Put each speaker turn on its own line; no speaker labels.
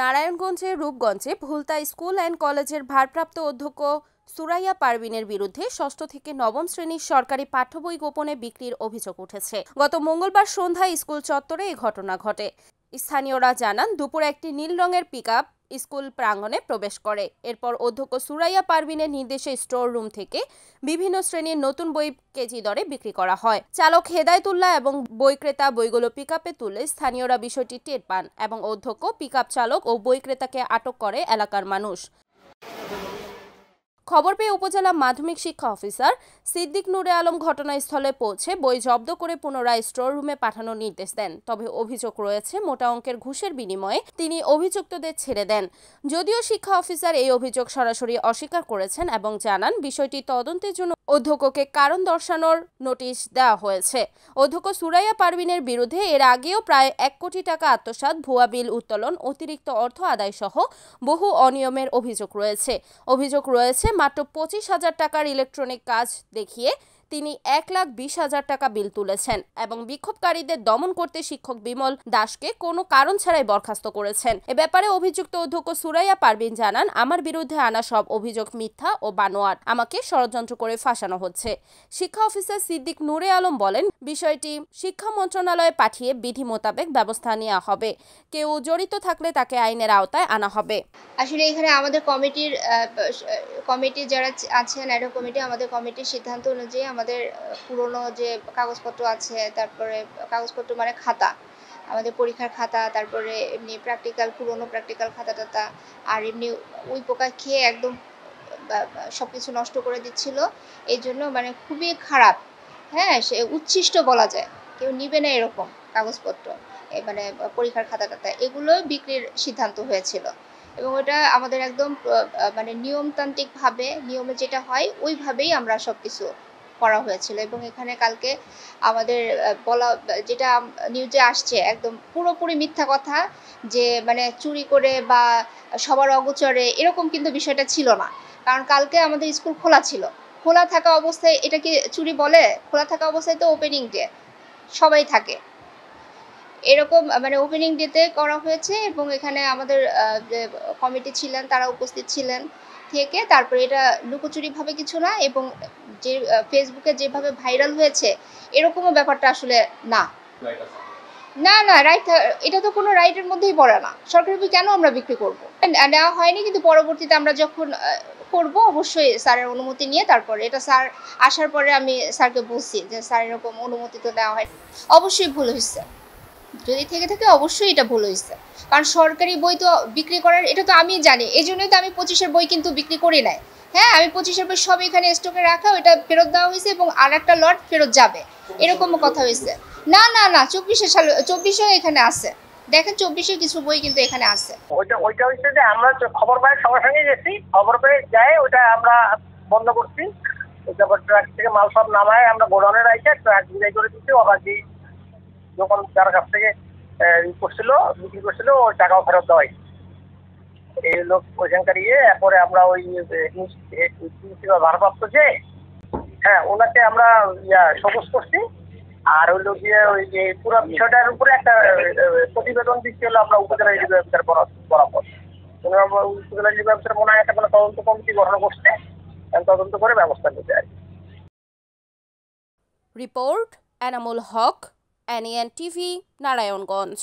নারায়ণগঞ্জের রূপগঞ্জে Bhulta school and কলেজের ভারপ্রাপ্ত অধ্যক্ষ সুরাইয়া পারভিনের বিরুদ্ধে ষষ্ঠ থেকে নবম শ্রেণীর সরকারি পাঠ্যবই গোপনে বিক্রির অভিযোগ উঠেছে। গত মঙ্গলবার সন্ধ্যায় স্কুল চত্বরে এই ঘটনা ঘটে। স্থানীয়রা জানান, দুপুরে একটি নীল রঙের পিকআপ স্কুল প্রাঙ্গণে প্রবেশ করে। এরপর অধ্যক্ষ সুরাইয়া পারভিনের নির্দেশে স্টোর রুম থেকে বিভিন্ন শ্রেণীর নতুন বই কেজি দরে বিক্রি করা হয়। চালক হেদায়েতুল্লাহ এবং বই ক্রেতা বইগুলো পিকআপে তুলে স্থানীয়রা বিষয়টি টের পান এবং অধ্যক্ষ, পিকআপ চালক ও বই ক্রেতাকে আটক করে এলাকার মানুষ। খবর পেয়ে উপজেলা মাধ্যমিক শিক্ষা অফিসার সিদ্দিক নুরে আলম ঘটনাস্থলে পৌঁছে বই জব্দ করে পুনরায় স্টোর রুমে পাঠানোর নির্দেশ দেন। তবে অভিযোগ রয়েছে, মোটা অঙ্কের ঘুষের বিনিময়ে তিনি অভিযুক্তদের ছেড়ে দেন। যদিও শিক্ষা অফিসার এই অভিযোগ সরাসরি অস্বীকার করেছেন এবং জানান, বিষয়টি তদন্তের জন্য অধ্যক্ষকে কারণ দর্শানোর নোটিশ দেওয়া হয়েছে। অধ্যক্ষ সুরাইয়া পারভিনের বিরুদ্ধে এর আগেও প্রায় 1 কোটি টাকা আত্মসাৎ, ভুয়া বিল উত্তোলন, অতিরিক্ত অর্থ আদায় সহ বহু অনিয়মের অভিযোগ রয়েছে। মাত্র 25,000 টাকার ইলেকট্রনিক কাজ দেখিয়ে তিনি 1,20,000 টাকা বিল তুলেছেন এবং বিক্ষোভকারীদের দমন করতে শিক্ষক বিমল দাসকে কোনো কারণ ছাড়াই বরখাস্ত করেছেন। এ ব্যাপারে অভিযুক্ত অধ্যক্ষ সুরাইয়া পারভিন জানান, আমার বিরুদ্ধে আনা সব অভিযোগ মিথ্যা ও বানোয়াট। আমাকে ষড়যন্ত্র করে ফাঁসানো হচ্ছে। শিক্ষা অফিসার সিদ্দিক নুরে আলম বলেন, বিষয়টি শিক্ষা মন্ত্রণালয়ে পাঠিয়ে বিধি মোতাবেক ব্যবস্থা নেওয়া হবে। কেউ জড়িত থাকলে তাকে আইনের আওতায় আনা হবে।
আসলে এখানে আমাদের কমিটি যারা আছেন, অ্যাডহক কমিটি, আমাদের কমিটির সিদ্ধান্ত অনুযায়ী আমাদের পুরনো যে কাগজপত্র আছে, তারপরে কাগজপত্র মানে খাতা, আমাদের পরীক্ষার খাতা, তারপরে এমনি পুরনো প্র্যাকটিক্যাল খাতা টাতা, আর এমনি ওই পোকা খেয়ে একদম সব কিছু নষ্ট করে দিচ্ছিল। এই জন্য মানে খুবই খারাপ, হ্যাঁ, সে উচ্ছিষ্ট বলা যায়, কেউ নিবে না এরকম কাগজপত্র, মানে পরীক্ষার খাতা টাতা, এগুলো বিক্রির সিদ্ধান্ত হয়েছিল। এবং ওটা আমাদের একদম মানে নিয়মতান্ত্রিকভাবে, নিয়মে যেটা হয় ওইভাবেই আমরা সব কিছু করা হয়েছিল। এবং এখানে কালকে আমাদের বলা, যেটা নিউজে আসছে, একদম পুরোপুরি মিথ্যা কথা, যে মানে চুরি করে বা সবার অগোচরে এরকম কিন্তু বিষয়টা ছিল না। কারণ কালকে আমাদের স্কুল খোলা ছিল। খোলা থাকা অবস্থায় এটা কি চুরি বলে? খোলা থাকা অবস্থায় তো ওপেনিং ডে, সবাই থাকে, এরকম মানে ওপেনিং ডেতে করা হয়েছে। এবং এখানে আমাদের যে কমিটি ছিলেন তারা উপস্থিত ছিলেন থেকে, তারপরে এটা লুকোচুরিভাবে কিছু না, এবং যে ফেসবুকে যেভাবে ভাইরাল হয়েছে এরকমও ব্যাপারটা আসলে না। না, রাইট, এটা তো কোনো রাইটের মধ্যেই পড়ে না। সরকারি বই কেন আমরা বিক্রি করবো? নেওয়া হয়নি, কিন্তু পরবর্তীতে আমরা যখন করব অবশ্যই স্যারের অনুমতি নিয়ে, তারপরে এটা স্যার আসার পরে আমি স্যারকে বলছি যে স্যার এরকম অনুমতি তো দেওয়া হয়, অবশ্যই ভুল হয়েছে, যদি থেকে থাকে অবশ্যই এটা ভুল হয়েছে। কারণ সরকারি বই তো বিক্রি করার, এটা তো আমি জানি, এই জন্যই তো আমি 25-এর বই কিন্তু বিক্রি করি নাই। হ্যাঁ, আমি 25-এর বই সব এখানে স্টকে রাখা, ওইটা ফেরত দেওয়া হয়েছে এবং আর একটা লট ফেরত যাবে, এরকমও কথা হয়েছে। না, 24-এ এখানে আছে, দেখেন 24-এর কিছু বই কিন্তু এখানে আছে।
ওইটা হচ্ছে যে আমরা খবর পাই সঙ্গে সঙ্গে গেছি, খবর পেয়ে যাই ওইটা আমরা বন্ধ করছি। তারপর ট্রাক থেকে মাল সব নামায় আমরা গোডাউনে রাখি, ট্রাক বিদায় করে দিচ্ছি। অবাধি যখন যার কাছ থেকে বিক্রি করছিল ওই টাকাও ফেরত দেওয়াই, এই লোক ওইখানকার এরপরে আমরা ওই ভারপ্রাপ্ত যে, হ্যাঁ, ওনাকে আমরা সবুজ করছি। আর ওই লোক দিয়ে ওই যে পুরো বিষয়টার উপরে একটা প্রতিবেদন দিচ্ছি হলো আমরা উপজেলা রিভিউ অফিসার বরাবর। উপজেলা রিভিউ অফিসার মনে হয় একটা কোনো তদন্ত কমিটি গঠন করছে, তদন্ত করে ব্যবস্থা নিতে আর কি।
Report Enamul Haque, NEN TV, Narayanganj.